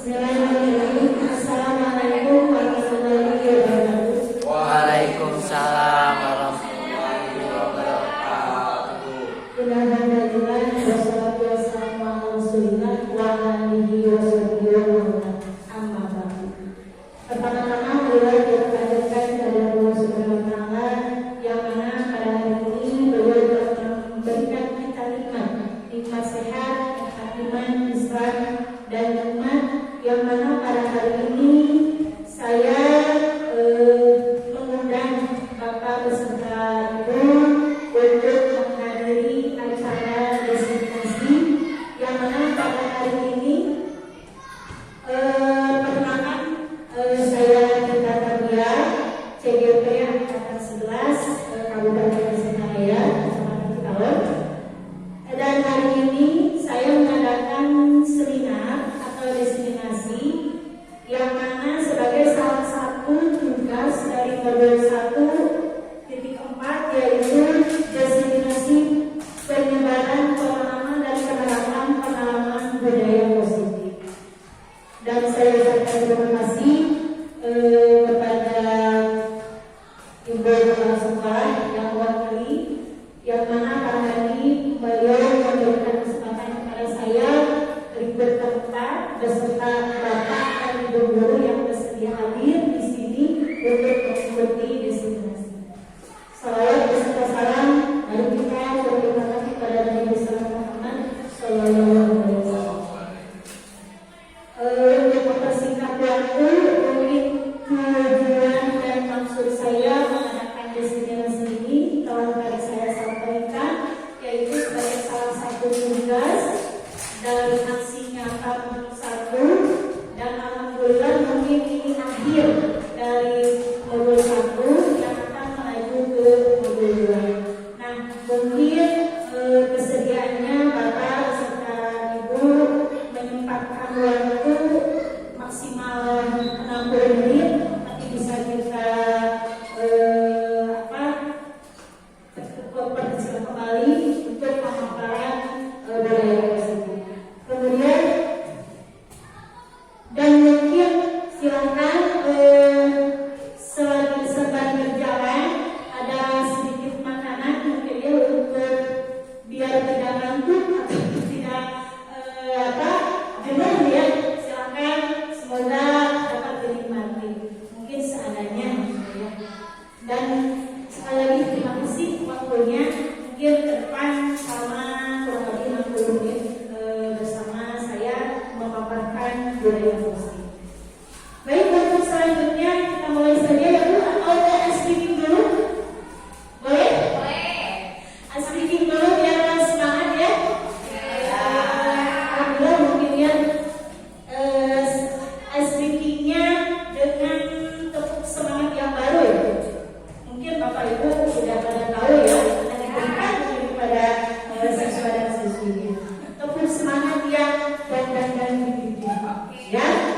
Bismillahirrahmanirrahim. Assalamualaikum warahmatullahi wabarakatuh. Waalaikumsalam warahmatullahi wabarakatuh. Alhamdulillah wassalatu wassalamu ala Rasulillah wa alihi washabbihi wa man amma ba'du. Pertama-tama marilah kita panjatkan kepada Allah Subhanahu wa taala yang mana pada hari ini beliau telah memberikan kita nikmat sehat, iman, Islam dan nikmat yang mana pada hari ini saya mengundang Bapak beserta Ibu untuk menghadiri acara destinasi yang mana pada hari ini perkenalkan saya Tika Tabia CGP Angkatan 11 Kabupaten Tasikmalaya Kecamatan Citarum. Dan hari ini saya mengadakan seminar atau destinasi yang mana sebagai salah satu tugas dari modul 1.4 yaitu destinasi penyebaran pemahaman dan penerapan pengalaman budaya positif. Dan saya ucapkan terima kasih kepada Ibu Kepala Sekolah yang mewakili yang mana pada hari ini beliau memberikan kesempatan kepada saya berikut tempat beserta Bapak dan Ibu guru yang bersedia hadir di sini untuk mengikuti destinasi. Salawat beserta salam mari kita berterima kasih kepada Nabi besar Muhammad Sallallahu Alaihi Wasallam. Untuk mempersingkat waktu, mungkin tujuan dan maksud saya mengadakan destinasi ini telah tadi saya sampaikan, yaitu sebagai salah satu tugas dari aksi nyata modul 1, dan alhamdulillah mungkin ini akhir dari modul 1 yang akan melaju ke modul 2. Nah, mungkin kesediaannya Bapak serta Ibu menyempatkan waktu maksimal 60 menit, tapi bisa kita perkecil kembali untuk pemaparan budaya positif. Kemudian dan mungkin silakan selagi sedang berjalan ada sedikit makanan mungkin ya untuk biar tidak ngantuk atau tidak jenuh ya, silakan, semoga dapat dinikmati mungkin seadanya ya. Dan sekali lagi terima kasih waktunya, mungkin ke depan sama kurang lebih 60 menit bersama saya memaparkan budaya positif. Baik, untuk selanjutnya kita mulai saja ya Bu, atau ice breaking dulu? Boleh? Ice breaking dulu biar semangat ya. Alhamdulillah mungkin ya ice breakingnya dengan tepuk semangat yang baru ya. Mungkin Bapak Ibu sudah pada tahu ya, akan diberikan kepada siswa dan siswinya. Tepuk semangat yang dan ya.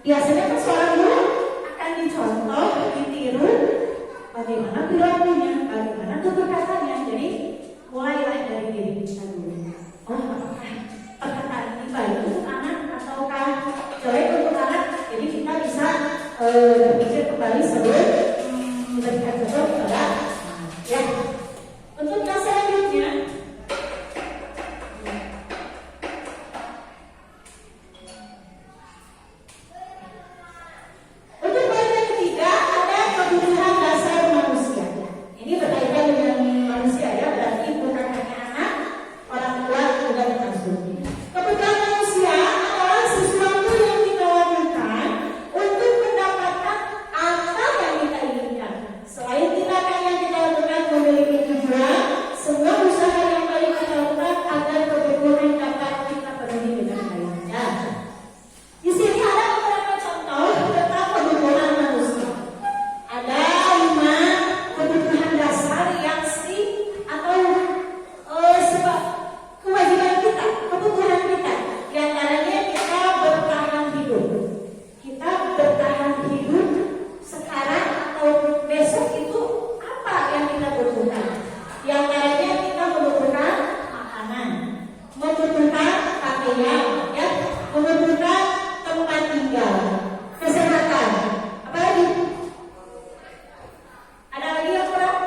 Biasanya kan seorang guru akan dicontoh, ditiru bagaimana perilakunya, bagaimana tutur katanya. Jadi mulailah dari diri kita dulu. Oh, apakah perkataan ini baik untuk anak ataukah jelek untuk anak? Jadi kita bisa berpikir kembali sebelum memberikan contoh kepada anak. Ya. Untuk yang selanjutnya, untuk poin yang ketiga ada kebutuhan dasar manusia. Ini berkaitan dengan manusia ya, berarti bukan hanya anak, orang tua juga termasuk. Kebutuhan manusia adalah sesuatu yang kita lakukan untuk mendapatkan apa yang kita inginkan. Selain tindakan yang kita lakukan memiliki tujuan, semua usaha yang baik kita lakukan agar kebutuhan dapat kita penuhi dengan baik. Ya. Di sini ada beberapa contoh tentang kebutuhan manusia. Ada 5 kebutuhan dasar yang atau sebab kewajiban kita, kebutuhan kita. Di antaranya kita bertahan hidup. Kita bertahan hidup sekarang atau besok itu apa yang kita butuhkan? Di antaranya kita membutuhkan makanan, membutuhkan pakaian, ya, membutuhkan tempat tinggal, kesehatan. Apa lagi? Ada lagi yang kurang?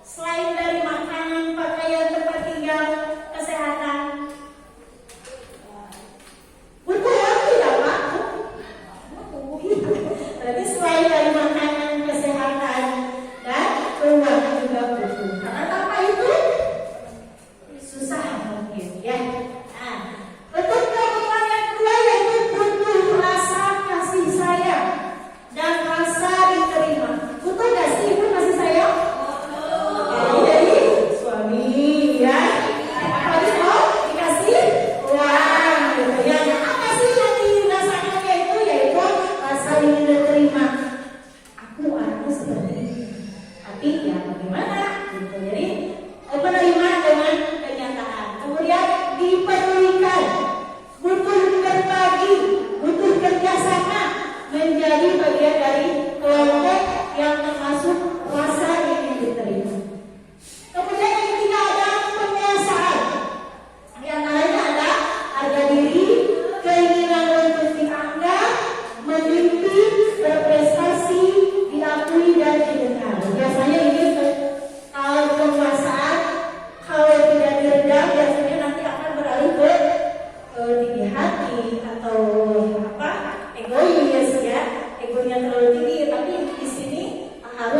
Selain dari makanan, pakaian, tempat tinggal, kesehatan, butuh uang tidak Pak? Berarti selain dari makanan, kesehatan, dan uang juga butuh. Karena tanpa itu susah mungkin ya. Nah, untuk kebutuhan yang kedua yaitu butuh rasa kasih sayang dan rasa diterima. Butuh gak sih ibu kasih sayang? Dari suami ya. Apalagi mau dikasih uang gitu ya. Apa sih yang dirasakan yaitu rasa ingin diterima. Aku anaknya seperti ini, tapi ya bagaimana gitu. Jadi menerima dengan kenyataan. Kemudian dipedulikan, butuh berbagi, butuh kerjasama, menjadi bagian dari kelompok yang termasuk rasa ingin diterima. Kemudian yang ketiga ada penguasaan. Di antaranya ada harga diri, keinginan untuk dianggap, memimpi, berprestasi, diakui dan didengar. Biasanya ini kalau penguasaan, kalau tidak diredam biasanya nanti akan beralih ke tinggi hati atau egois ya, egonya terlalu tinggi. Tapi di sini harus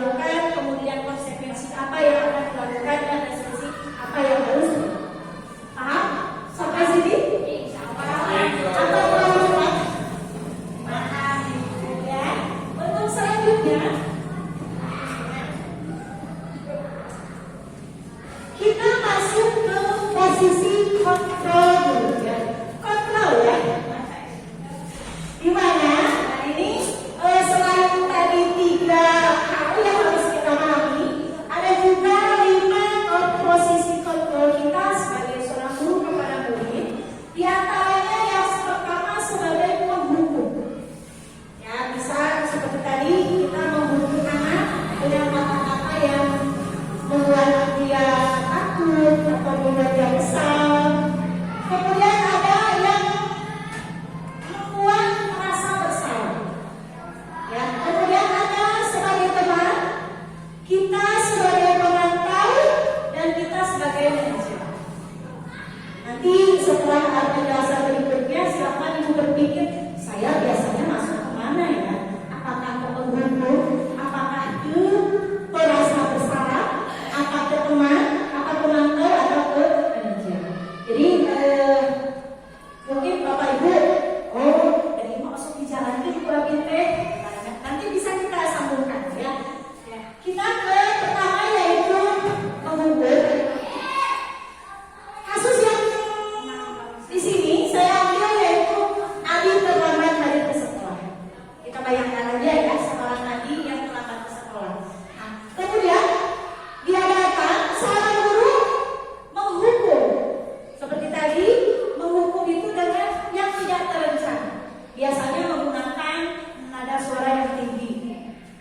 dilakukan, kemudian konsekuensi apa yang akan dilakukan, dan resolusi apa yang harus dilakukan. Paham? Sampai sini? Atau mau cepat? Paham. Ya. Untuk selanjutnya, kita masuk ke posisi kontrol dulu ya. Kontrol ya. Di mana? Nah ini selain tadi 3 hal yang harus kita pahami, ada juga 5 posisi kontrol kita sebagai seorang guru kepada murid. Di antaranya yang pertama sebagai penghukum. Ya bisa seperti tadi kita menghukum anak dengan kata-kata yang membuat dia takut atau membuat dia kesal. Kemudian ada yang membuat merasa bersalah. Ya, kemudian ada sebagai teman, kita sebagai pemantau, dan kita sebagai manajer. Nanti setelah ada penjelasan berikutnya, silakan ibu berpikir, saya biasanya masuk kemana ya? Apakah ke penghukum? Apakah ke merasa bersalah? Apa ke teman? Apa pemantau? Atau ke manajer? Jadi mungkin bapak ibu, dari masuk di jalan itu kurang pinter. Nanti bisa kita sambungkan ya. Kita ke pertama yaitu menghukum. Kasus yang di sini saya ambil yaitu Adi terlambat hari ke sekolah. Kita bayangkan aja ya seorang Adi yang terlambat ke sekolah. Nah, kemudian dia datang, seorang guru menghukum. Seperti tadi, menghukum itu dengan yang tidak terencana. Biasanya menggunakan nada suara yang tinggi.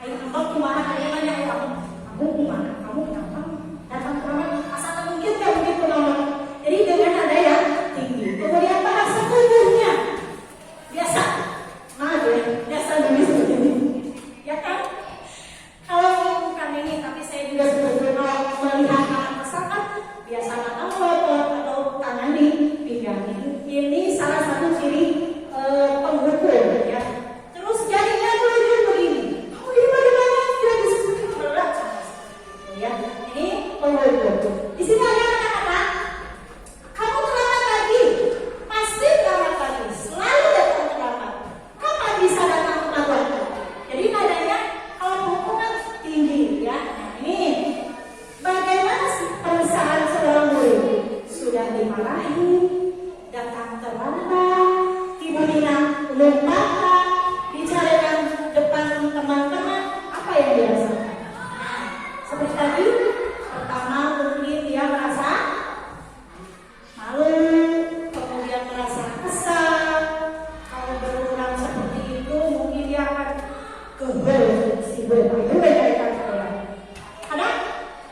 Ayo kamu kumaha kalimatnya kamu kumaha, kamu kenapa datang terlambat? Asal mungkin kayak begitu mama. Jadi dengan nada yang tinggi. Kemudian bahasa tubuhnya biasa, maaf ya, biasa dulu seperti ini. Ya kan? Kalau bukan ini, tapi saya juga sebetulnya melihat anak besar kan biasa mata melotot atau tangan di pinggang. Ini salah satu ciri penghukum ya. Terus jadinya tuh begini. Kamu ini bagaimana? Tidak bisa berat ya. Ini penghukum. Di sini ada kata-kata kamu terlambat lagi. Pasti terlambat lagi. Selalu datang terlambat. Kapan bisa datang terlambat? Jadi nadanya kalau hukuman tinggi ya. Nah, ini bagaimana perasaan seorang murid? Sudah dimarahi, datang terlambat, tiba-tiba lupa, bicarakan depan teman-teman, apa yang dirasakan? Nah, seperti tadi, pertama mungkin dia merasa malu, kemudian merasa kesal. Kalau berulang seperti itu, mungkin dia akan kebel, itu beda kata. Karena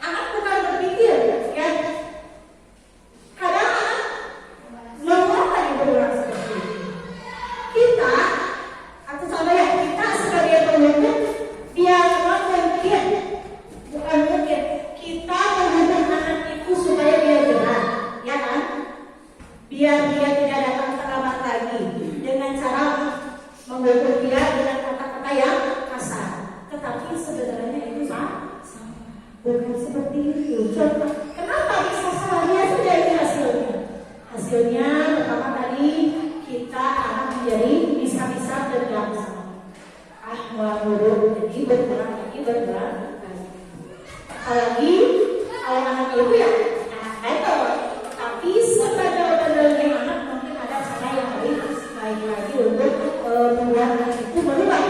anak bukan berpikir, ya. Kadang anak mengapa yang berulang seperti itu. Kita, atau contoh ya, kita sebagai penghukum, biar mungkin, bukan mungkin, kita menghukum anak itu supaya dia jerah, ya kan? Biar dia tidak datang terlambat lagi dengan cara menghukum dia dengan kata-kata yang kasar. Tetapi sebenarnya itu sama, bukan seperti itu. Contoh, kenapa bisa salahnya sudah ini hasilnya? Hasilnya pertama tadi kita akan menjadi bisa-bisa dendam sama. Mengurut, jadi berkurang lagi. Apalagi kalau anak ibu ya anak betul. Tapi sebenarnya anak mungkin ada cara yang lebih baik lagi untuk membuat anak itu berubah.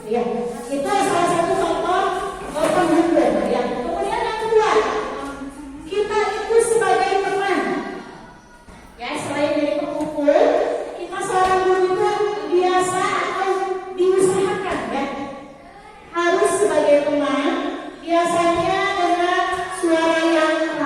Ya, itu salah satu contoh penghukum. Ya. Kemudian yang kedua, kita itu sebagai teman. Ya, selain dari penghukum, kita seorang guru itu biasa atau diusahakan ya harus sebagai teman, biasanya dengan suara yang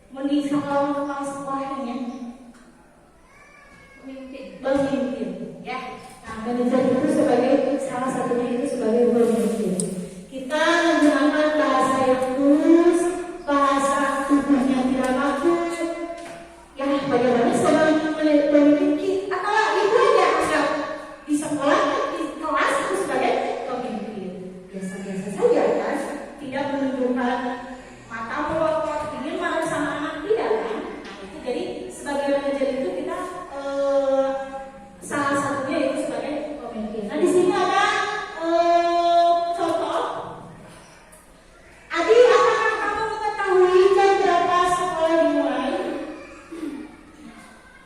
Mending sekolah kepala sekolahnya pemimpin, ya. Nah, manajer itu sebagai salah satunya itu sebagai pemimpin. Kita menggunakan bahasa yang tulus, bahasa tubuhnya tidak bagus. Ya, bagaimana seorang pemimpin atau itu aja anggap di sekolah, di kelas itu sebagai pemimpin. Biasa-biasa saja kan, tidak menunjukkan mata melotot, ingin marah sama anak tidak kan? Nah, itu jadi sebagai manajer itu kita salah satunya itu sebagai pemimpin. Nah, di sini ada contoh. Adi, apakah kamu mengetahui jam berapa sekolah dimulai?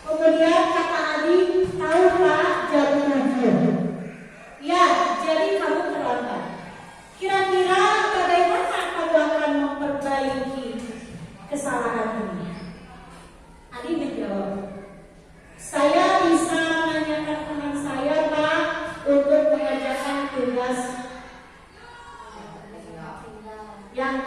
Kemudian kata Adi, tahu Pak, jam 7. Ya, jadi kamu terlambat. Kira-kira bagaimana kamu akan memperbaiki kesalahan ini? Adi menjawab, saya bisa menanyakan teman saya Pak untuk mengerjakan tugas yang